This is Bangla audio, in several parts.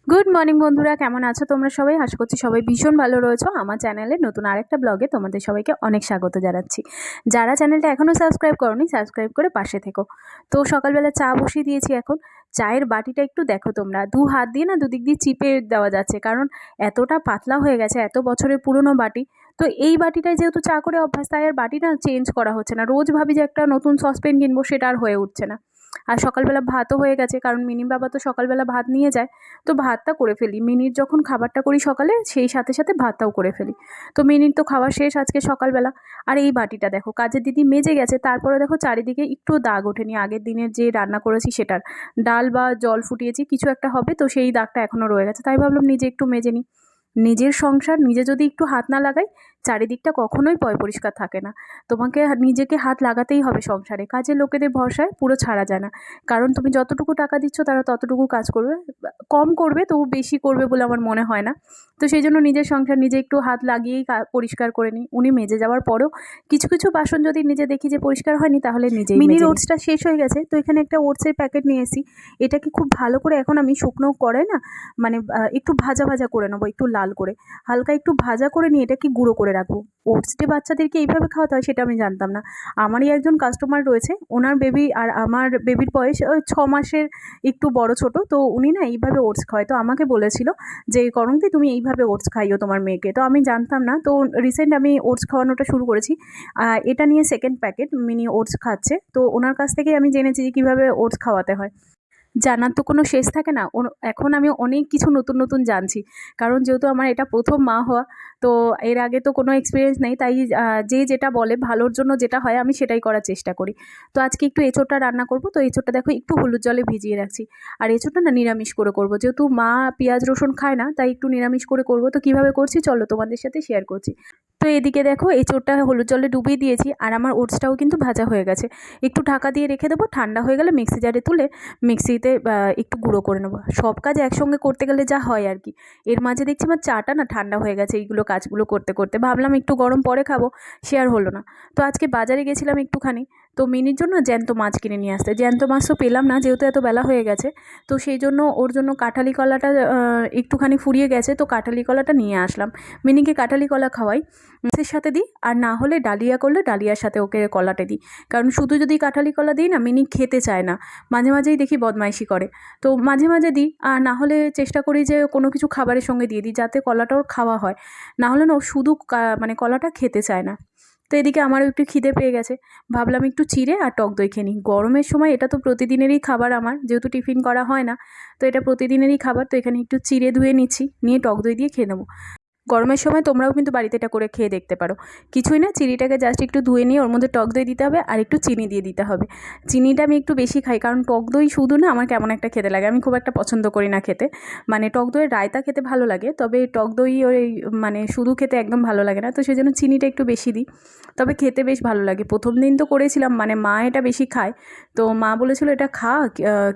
গুড মর্নিং বন্ধুরা, কেমন আছো তোমরা সবাই? আশা করছি সবাই ভীষণ ভালো রয়েছো। আমার চ্যানেলে নতুন আরেকটা ব্লগে তোমাদের সবাইকে অনেক স্বাগত জানাচ্ছি। যারা চ্যানেলটা এখনও সাবস্ক্রাইব করোনি, সাবস্ক্রাইব করে পাশে থেকো। তো সকালবেলা চা বসিয়ে দিয়েছি। এখন চায়ের বাটিটা একটু দেখো তোমরা, দু হাত দিয়ে না দুদিক দিয়ে চিপে দেওয়া যাচ্ছে, কারণ এতটা পাতলা হয়ে গেছে, এত বছরের পুরনো বাটি। তো এই বাটিটায় যেহেতু চা করে অভ্যাস, তাই আর বাটিটা চেঞ্জ করা হচ্ছে না। রোজ ভাবি যে একটা নতুন সসপেন কিনবো, সেটা আর হয়ে উঠছে না। আর সকালবেলা ভাতও হয়ে গেছে, কারণ মিনির বাবা তো সকালবেলা ভাত নিয়ে যায়। তো ভাতটা করে ফেলি, মিনির যখন খাবারটা করি সকালে, সেই সাথে সাথে ভাতটাও করে ফেলি। তো মিনির তো খাওয়া শেষ আজকে সকালবেলা। আর এই বাটিটা দেখো, কাজের দিদি মেজে গেছে, তারপরে দেখো চারিদিকে একটু দাগ ওঠেনি আগের দিনের যে রান্না করেছি সেটার। ডাল বা জল ফুটিয়েছি, কিছু একটা হবে, তো সেই দাগটা এখনও রয়ে গেছে। তাই ভাবলাম নিজে একটু মেজে নিই। নিজের সংসার নিজে যদি একটু হাত না লাগাই, চারিদিকটা কখনোই পরিষ্কার থাকে না। তোমাকে নিজেকে হাত লাগাতেই হবে সংসারে। কাজের লোকেদের ভরসায় পুরো ছাড়া যায় না, কারণ তুমি যতটুকু টাকা দিচ্ছ তারা ততটুকু কাজ করবে। কম করবে, তবু বেশি করবে বলে আমার মনে হয় না। তো সেই জন্য নিজের সংসার নিজে একটু হাত লাগিয়েই পরিষ্কার করে নিই। উনি মেজে যাওয়ার পরেও কিছু কিছু বাসন যদি নিজে দেখি যে পরিষ্কার হয়নি, তাহলে নিজেই মিনির ওটসটা শেষ হয়ে গেছে, তো এখানে একটা ওটসের প্যাকেট নিয়ে এসি। এটাকে খুব ভালো করে এখন আমি শুকনো করে না, মানে একটু ভাজা ভাজা করে নেবো, একটু লাল করে, হালকা একটু ভাজা করে নিয়ে এটাকে গুঁড়ো করে রাখবো। ওটস যে বাচ্চাদেরকে এইভাবে খাওয়াতে হয় সেটা আমি জানতাম না। আমারই একজন কাস্টমার রয়েছে, ওনার বেবি আর আমার বেবির বয়স ওই 6 মাসের একটু বড় ছোট। তো উনি না এইভাবে ওটস খাওয়ায়, তো আমাকে বলেছিল যে করণদি তুমি এইভাবে ওটস খাইও তোমার মেয়েকে। তো আমি জানতাম না, তো রিসেন্ট আমি ওটস খাওয়ানোটা শুরু করেছি। এটা নিয়ে সেকেন্ড প্যাকেট মিনি ওটস খাচ্ছে। তো ওনার কাছ থেকেই আমি জেনেছি যে কীভাবে ওটস খাওয়াতে হয়। জানার তো কোনো শেষ থাকে না। এখন আমি অনেক কিছু নতুন নতুন জানছি, কারণ যেহেতু আমার এটা প্রথম মা হওয়া। তো এর আগে তো কোনো এক্সপিরিয়েন্স নেই, তাই যে যেটা বলে ভালোর জন্য যেটা হয় আমি সেটাই করার চেষ্টা করি। তো আজকে একটু এঁচোড়টা রান্না করব। তো এঁচোড়টা দেখো একটু হলুদ জলে ভিজিয়ে রাখছি। আর এঁচোড়টা না নিরামিষ করে করব, যেহেতু মা পেঁয়াজ রসুন খায় না, তাই একটু নিরামিষ করে করব। তো কীভাবে করছি চলো তোমাদের সাথে শেয়ার করছি। তো এদিকে দেখো এঁচোড়টা হলুদ জলে ডুবিয়ে দিয়েছি, আর আমার ওটসটাও কিন্তু ভাজা হয়ে গেছে। একটু ঢাকা দিয়ে রেখে দেবো, ঠান্ডা হয়ে গেলে মিক্সি জারে তুলে মিক্সিতে একটু গুঁড়ো করে নেবো। সব কাজ একসঙ্গে করতে গেলে যা হয় আর কি। এর মাঝে দেখছি আমার চাটা না ঠান্ডা হয়ে গেছে, এইগুলো কাজগুলো করতে করতে ভাবলাম একটু গরম পরে খাবো, সে আর হলো না। তো আজকে বাজারে গেছিলাম একটুখানি, তো মিনির জন্য জ্যান্ত মাছ কিনে নিয়ে আসতে। জ্যান্ত মাছ তো পেলাম না, যেহেতু এত বেলা হয়ে গেছে। তো সেই জন্য ওর জন্য কাঁঠালি কলাটা একটুখানি ফুরিয়ে গেছে, তো কাঁঠালি কলাটা নিয়ে আসলাম। মিনিকে কাঁঠালি কলা খাওয়াই, মাছের সাথে দিই, আর না হলে ডালিয়া করলে ডালিয়ার সাথে ওকে কলাটা দিই। কারণ শুধু যদি কাঁঠালি কলা দিই না, মিনি খেতে চায় না, মাঝে মাঝেই দেখি বদমাইশি করে। তো মাঝে মাঝে দিই, আর না হলে চেষ্টা করি যে কোনো কিছু খাবারের সঙ্গে দিয়ে দিই, যাতে কলাটা ওর খাওয়া হয়। না হলে না ও শুধু মানে কলাটা খেতে চায় না। তো এদিকে আমারও একটু খিদে পেয়ে গেছে, ভাবলাম একটু চিড়ে আর টক দই খেয়ে নিই। গরমের সময় এটা তো প্রতিদিনেরই খাবার আমার, যেহেতু টিফিন করা হয় না, তো এটা প্রতিদিনেরই খাবার। তো এখানে একটু চিড়ে ধুয়ে নিচ্ছি, নিয়ে টক দই দিয়ে খেয়ে নেবো। গরমের সময় তোমরাও কিন্তু বাড়িতে এটা করে খেয়ে দেখতে পারো। কিছুই না, চিনিটাকে জাস্ট একটু ধুয়ে নিয়ে ওর মধ্যে টক দই দিতে হবে, আর একটু চিনি দিয়ে দিতে হবে। চিনিটা আমি একটু বেশি খাই, কারণ টক দই শুধু না আমার কেমন একটা খেতে লাগে, আমি খুব একটা পছন্দ করি না খেতে। মানে টক দইয়ের রায়তা খেতে ভালো লাগে, তবে টক দই ওই মানে শুধু খেতে একদম ভালো লাগে না। তো সেই জন্য চিনিটা একটু বেশি দিই, তবে খেতে বেশ ভালো লাগে। প্রথম দিন তো করেছিলাম, মানে মা এটা বেশি খায়, তো মা বলেছিল এটা খা,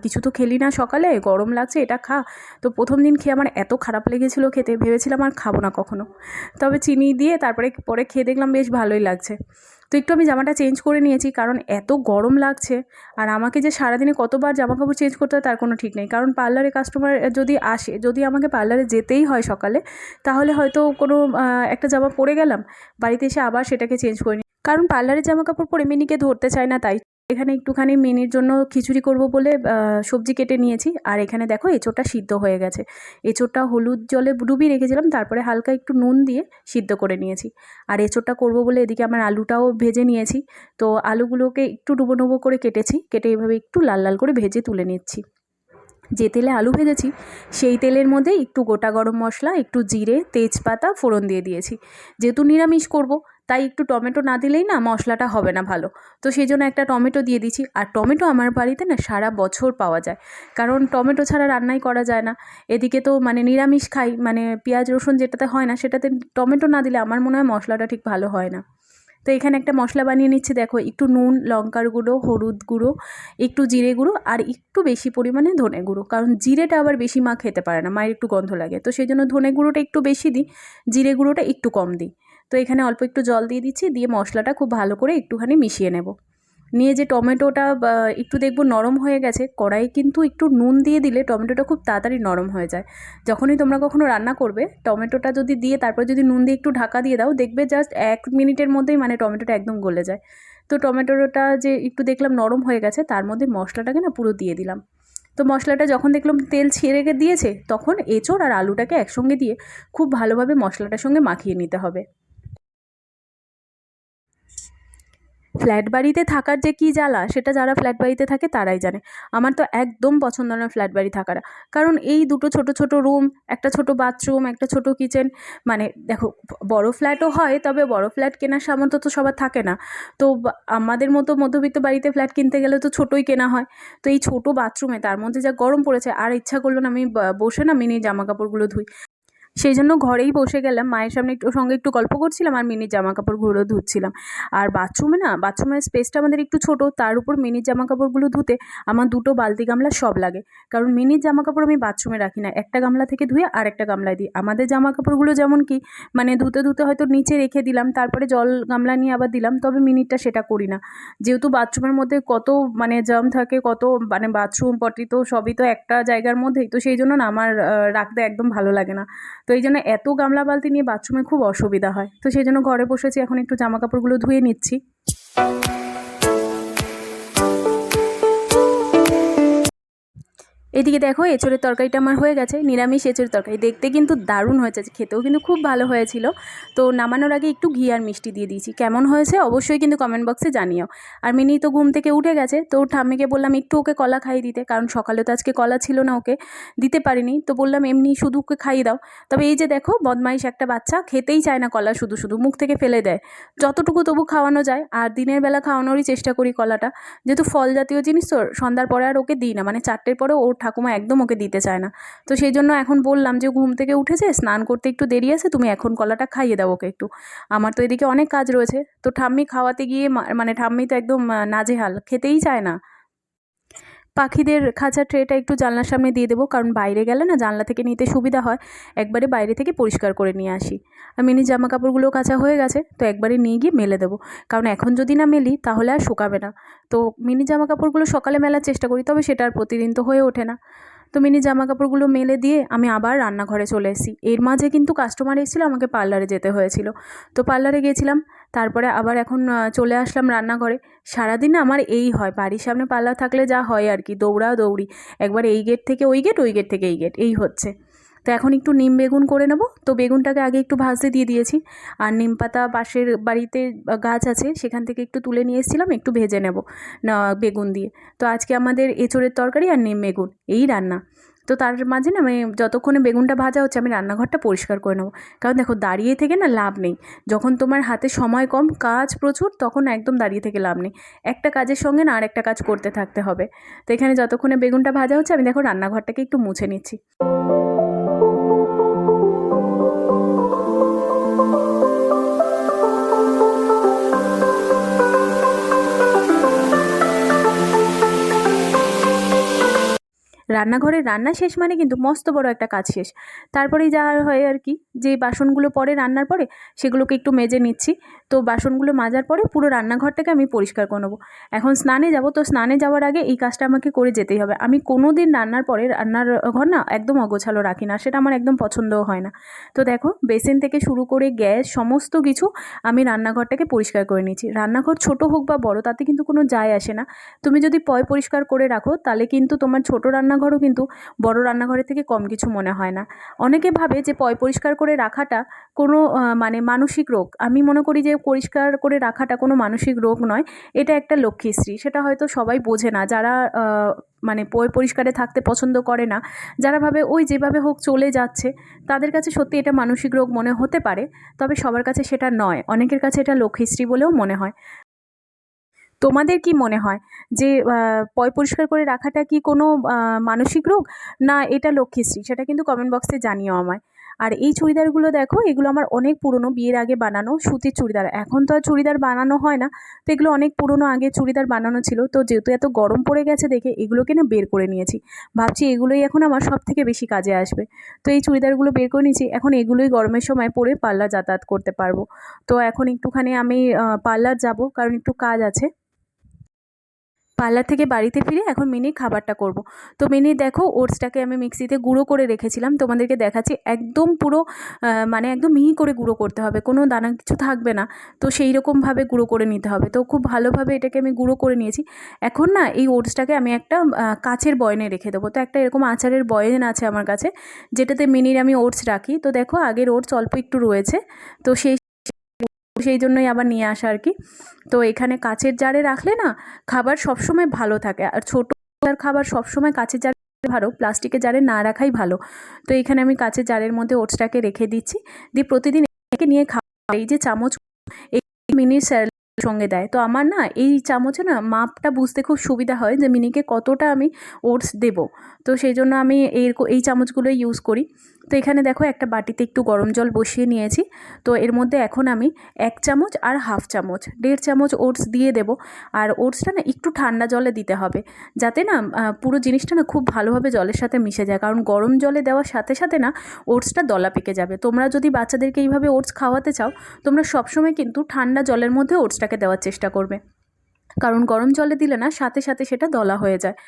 কিছু তো খেলি না সকালে, গরম লাগছে, এটা খা। তো প্রথম দিন খেয়ে আমার এত খারাপ লেগেছিলো খেতে, ভেবেছিলাম আর খাবো না কখনো। তবে চিনি দিয়ে তারপরে পরে খেয়ে দেখলাম বেশ ভালোই লাগছে। তো একটু আমি জামাটা চেঞ্জ করে নিয়েছি, কারণ এত গরম লাগছে। আর আমাকে যে সারাদিনে কতবার জামাকাপড় চেঞ্জ করতে হয় তার কোনো ঠিক নেই, কারণ পার্লারে কাস্টমার যদি আসে, যদি আমাকে পার্লারে যেতেই হয় সকালে, তাহলে হয়তো কোনো একটা জামা পরে গেলাম, বাড়িতে এসে আবার সেটাকে চেঞ্জ করে নিই, কারণ পার্লারের জামাকাপড় পরে মিনিকে ধরতে চায় না। তাই এখানে একটুখানি মিনির জন্য খিচুড়ি করব বলে সবজি কেটে নিয়েছি। আর এখানে দেখো এঁচোড়টা সিদ্ধ হয়ে গেছে। এঁচোড়টা হলুদ জলে ডুবিয়ে রেখেছিলাম, তারপরে হালকা একটু নুন দিয়ে সিদ্ধ করে নিয়েছি। আর এঁচোড়টা করব বলে এদিকে আমার আলুটাও ভেজে নিয়েছি। তো আলুগুলোকে একটু ডুবো ডুবো করে কেটেছি, কেটে এভাবে একটু লাল লাল করে ভেজে তুলে নিচ্ছি। যে তেলে আলু ভেজেছি সেই তেলের মধ্যে একটু গোটা গরম মশলা, একটু জিরে, তেজপাতা ফোড়ন দিয়ে দিয়েছি। যেহেতু নিরামিষ করব, তাই একটু টমেটো না দিলেই না মশলাটা হবে না ভালো। তো সেই জন্য একটা টমেটো দিয়ে দিচ্ছি। আর টমেটো আমার বাড়িতে না সারা বছর পাওয়া যায়, কারণ টমেটো ছাড়া রান্নাই করা যায় না। এদিকে তো মানে নিরামিষ খাই, মানে পেঁয়াজ রসুন যেটাতে হয় না, সেটাতে টমেটো না দিলে আমার মনে হয় মশলাটা ঠিক ভালো হয় না। তো এখানে একটা মশলা বানিয়ে নিচ্ছি, দেখো একটু নুন, লঙ্কার গুঁড়ো, হলুদ গুঁড়ো, একটু জিরে গুঁড়ো, আর একটু বেশি পরিমাণে ধনে গুঁড়ো, কারণ জিরেটা আবার বেশি মা খেতে পারে না, মায়ের একটু গন্ধ লাগে। তো সেই জন্য ধনে গুঁড়োটা একটু বেশি দিই, জিরে গুঁড়োটা একটু কম দিই। তো এখানে অল্প একটু জল দিয়ে দিচ্ছি, দিয়ে মশলাটা খুব ভালো করে একটুখানি মিশিয়ে নেব। নিয়ে যে টমেটোটা একটু দেখবো নরম হয়ে গেছে, কড়াইয়ে কিন্তু একটু নুন দিয়ে দিলে টমেটোটা খুব তাড়াতাড়ি নরম হয়ে যায়। যখনই তোমরা কখনো রান্না করবে, টমেটোটা যদি দিয়ে তারপর যদি নুন দিয়ে একটু ঢাকা দিয়ে দাও, দেখবে জাস্ট 1 মিনিটের মধ্যেই মানে টমেটোটা একদম গলে যায়। তো টমেটোটা যে একটু দেখলাম নরম হয়ে গেছে, তার মধ্যে মশলাটাকে না পুরো দিয়ে দিলাম। তো মশলাটা যখন দেখলাম তেল ছেড়ে দিয়েছে, তখন এঁচোড় আর আলুটাকে একসঙ্গে দিয়ে খুব ভালোভাবে মশলাটার সঙ্গে মাখিয়ে নিতে হবে। ফ্ল্যাট বাড়িতে থাকার যে কী জ্বালা, সেটা যারা ফ্ল্যাট বাড়িতে থাকে তারাই জানে। আমার তো একদম পছন্দ না ফ্ল্যাট বাড়ি থাকাটা। কারণ এই দুটো ছোট ছোট রুম, একটা ছোট বাথরুম, একটা ছোট কিচেন, মানে দেখো বড় ফ্ল্যাটও হয়, তবে বড় ফ্ল্যাট কেনার সামর্থ্য তো সবার থাকে না। তো আমাদের মতো মধ্যবিত্ত বাড়িতে ফ্ল্যাট কিনতে গেলে তো ছোটোই কেনা হয়। তো এই ছোট বাথরুমে তার মধ্যে যা গরম পড়েছে, আর ইচ্ছা করলো না আমি বসে না মিনি জামা কাপড়গুলো ধুই। সেই জন্য ঘরেই বসে গেলাম, মায়ের সামনে সঙ্গে একটু গল্প করছিলাম আর মিনির জামাকাপড়গুলো ধুচ্ছিলাম। আর বাথরুমের স্পেসটা আমাদের একটু ছোট, তার উপর মিনির জামাকাপড়গুলো ধুতে আমার 2টো বালতি গামলা সব লাগে। কারণ মিনির জামাকাপড় আমি বাথরুমে রাখি না, একটা গামলা থেকে ধুয়ে আরেকটা গামলায় দিই। আমাদের জামাকাপড়গুলো যেমন কি মানে ধুতে ধুতে হয়তো নিচে রেখে দিলাম, তারপরে জল গামলা নিয়ে আবার দিলাম, তবে মিনিরটা সেটা করি না। যেহেতু বাথরুমের মধ্যে কত মানে জার্ম থাকে, কত মানে বাথরুম পটি তো সবই তো একটা জায়গার মধ্যেই, তো সেই জন্য না আমার রাখতে একদম ভালো লাগে না। তো এই জন্য এত গামলা বালতি নিয়ে বাথরুমে খুব অসুবিধা হয়। তো সেই জন্য ঘরে বসেছি, এখন একটু জামা কাপড়গুলো ধুয়ে নিচ্ছি। এদিকে দেখো এঁচোড়ের তরকারিটা আমার হয়ে গেছে, নিরামিষ এঁচোড়ের তরকারি। দেখতে কিন্তু দারুণ হয়েছে, খেতেও কিন্তু খুব ভালো হয়েছিল। তো নামানোর আগে একটু ঘি আর মিষ্টি দিয়ে দিয়েছি। কেমন হয়েছে অবশ্যই কিন্তু কমেন্ট বক্সে জানিও। আর মিনি তো ঘুম থেকে উঠে গেছে, তো ওর ঠাম্মিকে বললাম একটু ওকে কলা খাইয়ে দিতে, কারণ সকালে তো আজকে কলা ছিল না, ওকে দিতে পারিনি। তো বললাম এমনি শুধু ওকে খাইয়ে দাও। তবে এই যে দেখো বদমাইশ একটা বাচ্চা, খেতেই চায় না কলা, শুধু শুধু মুখ থেকে ফেলে দেয়। যতটুকু তবু খাওয়ানো যায়, আর দিনের বেলা খাওয়ানোরই চেষ্টা করি কলাটা, যেহেতু ফল জাতীয় জিনিস তো সন্ধ্যার পরে আর ওকে দিই না, মানে 4টের পরে ওর ঠাকুমা একদম ওকে দিতে চায় না। তো সেই জন্য এখন বললাম যে ঘুম থেকে উঠেছে, স্নান করতে একটু দেরি আছে, তুমি এখন কলাটা খাইয়ে দাও ওকে একটু। আমার তো এদিকে অনেক কাজ রয়েছে। তো ঠাম্মি খাওয়াতে গিয়ে মানে ঠাম্মি তো একদম নাজেহাল, খেতেই চায় না। পাখিদের খাঁচার ট্রেটা একটু জানলার সামনে দিয়ে দেবো, কারণ বাইরে গেলে না জানলা থেকে নিতে সুবিধা হয়। একবারে বাইরে থেকে পরিষ্কার করে নিয়ে আসি। আর মিনি জামা কাপড়গুলো কাচা হয়ে গেছে, তো একবারে নিয়ে গিয়ে মেলে দেবো, কারণ এখন যদি না মেলি তাহলে আর শুকাবে না। তো মিনি জামা কাপড়গুলো সকালে মেলার চেষ্টা করি, তবে সেটা আর প্রতিদিন তো হয়ে ওঠে না। তো মিনি জামা কাপড়গুলো মেলে দিয়ে আমি আবার রান্নাঘরে চলে এসেছি। এর মাঝে কিন্তু কাস্টমার এসেছিলো, আমাকে পার্লারে যেতে হয়েছিল। তো পার্লারে গিয়েছিলাম, তারপরে আবার এখন চলে আসলাম রান্নাঘরে। সারাদিন আমার এই হয়, বাড়ির সামনে পার্লার থাকলে যা হয় আর কি, দৌড়াদৌড়ি। একবার এই গেট থেকে ওই গেট, ওই গেট থেকে এই গেট, এই হচ্ছে। তো এখন একটু নিম বেগুন করে নেব। তো বেগুনটাকে আগে একটু ভাজতে দিয়ে দিয়েছি। আর নিম পাতা পাশের বাড়িতে গাছ আছে, সেখান থেকে একটু তুলে নিয়ে এসেছিলাম, একটু ভেজে নেব না বেগুন দিয়ে। তো আজকে আমাদের এঁচোড়ের তরকারি আর নিম বেগুন এই রান্না। তো তার মাঝে না আমি যতক্ষণে বেগুনটা ভাজা হচ্ছে, আমি রান্নাঘরটা পরিষ্কার করে নেবো। কারণ দেখো দাঁড়িয়ে থেকে না লাভ নেই। যখন তোমার হাতে সময় কম, কাজ প্রচুর, তখন একদম দাঁড়িয়ে থেকে লাভ নেই। একটা কাজের সঙ্গে না আরেকটা কাজ করতে থাকতে হবে। তো এখানে যতক্ষণে বেগুনটা ভাজা হচ্ছে, আমি দেখো রান্নাঘরটাকে একটু মুছে নিচ্ছি। রান্নাঘরের রান্না শেষ মানে কিন্তু মস্ত বড় একটা কাজ শেষ। তারপরেই যা হয় আর কি, যে বাসনগুলো পড়ে রান্নার পরে, সেগুলোকে একটু মেজে নিচ্ছি। তো বাসনগুলো মাজার পরে পুরো রান্নাঘরটাকে আমি পরিষ্কার করে নেবো। এখন স্নানে যাব, তো স্নানে যাওয়ার আগে এই কাজটা আমাকে করে যেতেই হবে। আমি কোনো দিন রান্নার পরে রান্নার ঘর না একদম অগোছালো রাখি না, সেটা আমার একদম পছন্দও হয় না। তো দেখো বেসিন থেকে শুরু করে গ্যাস সমস্ত কিছু আমি রান্নাঘরটাকে পরিষ্কার করে নিয়েছি। রান্নাঘর ছোট হোক বা বড়, তাতে কিন্তু কোনো যায় আসে না। তুমি যদি পরিষ্কার করে রাখো, তাহলে কিন্তু তোমার ছোট রান্নাঘরও কিন্তু বড় রান্নাঘরের থেকে কম কিছু মনে হয় না। অনেকে ভাবে যে পরিষ্কার করে রাখাটা কোনো মানে মানসিক রোগ। আমি মনে করি যে পরিষ্কার করে রাখাটা কোনো মানসিক রোগ নয়, এটা একটা লক্ষ্মীশ্রী। সেটা হয়তো সবাই বোঝে না, যারা মানে পরিষ্কারে থাকতে পছন্দ করে না, যারা ভাবে ওই যেভাবে হোক চলে যাচ্ছে, তাদের কাছে সত্যি এটা মানসিক রোগ মনে হতে পারে। তবে সবার কাছে সেটা নয়, অনেকের কাছে এটা লক্ষ্মীশ্রী বলেও মনে হয়। তোমাদের কি মনে হয় যে পরিষ্কার করে রাখাটা কি কোনো মানসিক রোগ, না এটা লক্ষ্মীশ্রী? সেটা কিন্তু কমেন্ট বক্সে জানিও আমায়। আর এই চুড়িদারগুলো দেখো, এগুলো আমার অনেক পুরনো, বিয়ের আগে বানানো সুতির চুড়িদার। এখন তো আর চুড়িদার বানানো হয় না, তো এগুলো অনেক পুরনো, আগে চুড়িদার বানানো ছিল। তো যেহেতু এত গরম পড়ে গেছে দেখে এগুলোকে না বের করে নিয়েছি। ভাবছি এগুলোই এখন আমার সব থেকে বেশি কাজে আসবে। তো এই চুড়িদারগুলো বের করে নিয়েছি, এখন এগুলোই গরমের সময় পরে পার্লার যাতায়াত করতে পারবো। তো এখন একটুখানি আমি পার্লার যাব, কারণ একটু কাজ আছে। পার্লার থেকে বাড়িতে ফিরে এখন মিনির খাবারটা করব। তো মিনি দেখো ওটসটাকে আমি মিক্সিতে গুঁড়ো করে রেখেছিলাম, তোমাদেরকে দেখাচ্ছি একদম পুরো মানে একদম মিহি করে গুঁড়ো করতে হবে, কোনো দানা কিছু থাকবে না। তো সেই রকমভাবে গুঁড়ো করে নিতে হবে। তো খুব ভালোভাবে এটাকে আমি গুঁড়ো করে নিয়েছি। এখন না এই ওটসটাকে আমি একটা কাচের বয়নে রেখে দেবো। তো একটা এরকম আচারের বয়ন আছে আমার কাছে, যেটাতে মিনির আমি ওটস রাখি। তো দেখো আগের ওটস অল্প একটু রয়েছে, তো সেই জন্যই আবার নিয়ে আসা আর কি। তো এখানে কাচের জারে রাখলে না খাবার সবসময় ভালো থাকে, আর ছোটো খাবার সবসময় কাচের জারে ভালো, প্লাস্টিকের জারে না রাখাই ভালো। তো এখানে আমি কাচের জারের মধ্যে ওটসটাকে রেখে দিচ্ছি, দিয়ে প্রতিদিন একে নিয়ে খাওয়া। এই যে চামচ এই মিনির স্যালাডের সঙ্গে দেয়, তো আমার না এই চামচে না মাপটা বুঝতে খুব সুবিধা হয় যে মিনিকে কতটা আমি ওটস দেবো। তো সেই জন্য আমি এই চামচগুলোই ইউজ করি। তো এখানে দেখো একটা বাটিতে একটু গরম জল বসিয়ে নিয়েছি। তো এর মধ্যে এখন আমি 1 চামচ আর হাফ চামচ 1.5 চামচ ওটস দিয়ে দেবো। আর ওটসটা না একটু ঠান্ডা জলে দিতে হবে, যাতে না পুরো জিনিসটা না খুব ভালোভাবে জলের সাথে মিশে যায়, কারণ গরম জলে দেওয়ার সাথে সাথে না ওটসটা দলা পেকে যাবে। তোমরা যদি বাচ্চাদেরকে এইভাবে ওটস খাওয়াতে চাও, তোমরা সবসময় কিন্তু ঠান্ডা জলের মধ্যে ওটসটাকে দেওয়ার চেষ্টা করবে, কারণ গরম জলে দিলে না সাথে সাথে সেটা দলা হয়ে যায়।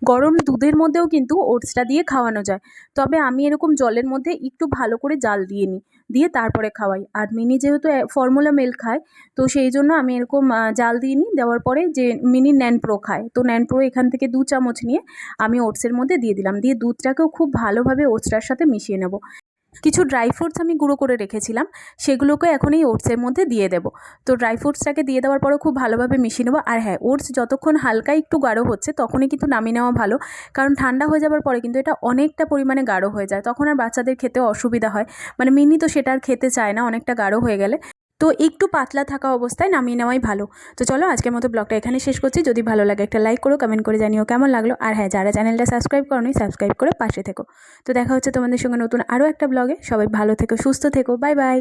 গরম দুধের মধ্যেও কিন্তু ওটসটা দিয়ে খাওয়ানো যায়, তবে আমি এরকম জলের মধ্যে একটু ভালো করে জাল দিয়ে নিই, দিয়ে তারপরে খাওয়াই। আর মিনি যেহেতু ফর্মুলা মিল্ক খায়, তো সেই জন্য আমি এরকম জাল দিয়ে নিই। দেওয়ার পরে যে মিনি ন্যানপ্রো খায়, তো ন্যানপ্রো এখান থেকে 2 চামচ নিয়ে আমি ওটসের মধ্যে দিয়ে দিলাম, দিয়ে দুধটাকেও খুব ভালোভাবে ওটসটার সাথে মিশিয়ে নেব। কিছু ড্রাই ফ্রুটস আমি গুঁড়ো করে রেখেছিলাম, সেগুলোকে এখন এই ওটসের মধ্যে দিয়ে দেবো। তো ড্রাই ফ্রুটসটাকে দিয়ে দেওয়ার পরেও খুব ভালোভাবে মিশিয়ে নেবো। আর হ্যাঁ, ওটস যতক্ষণ হালকা একটু গাঢ় হচ্ছে তখনই কিন্তু নামিয়ে নেওয়া ভালো, কারণ ঠান্ডা হয়ে যাওয়ার পরে কিন্তু এটা অনেকটা পরিমাণে গাঢ় হয়ে যায়, তখন আর বাচ্চাদের খেতেও অসুবিধা হয়। মানে মিনি তো সেটা আর খেতে চায় না অনেকটা গাঢ় হয়ে গেলে। তো একটু পাতলা থাকা অবস্থায় নামিয়ে নেওয়াই ভালো। তো চলো আজকের মতো ব্লগটা এখানে শেষ করছি। যদি ভালো লাগে একটা লাইক করো, কমেন্ট করে জানিও কেমন লাগলো। আর হ্যাঁ, যারা চ্যানেলটা সাবস্ক্রাইব করোনি সাবস্ক্রাইব করে পাশে থেকো। তো দেখা হচ্ছে তোমাদের সঙ্গে নতুন আরও একটা ব্লগে। সবাই ভালো থেকো, সুস্থ থেকো, বাই বাই।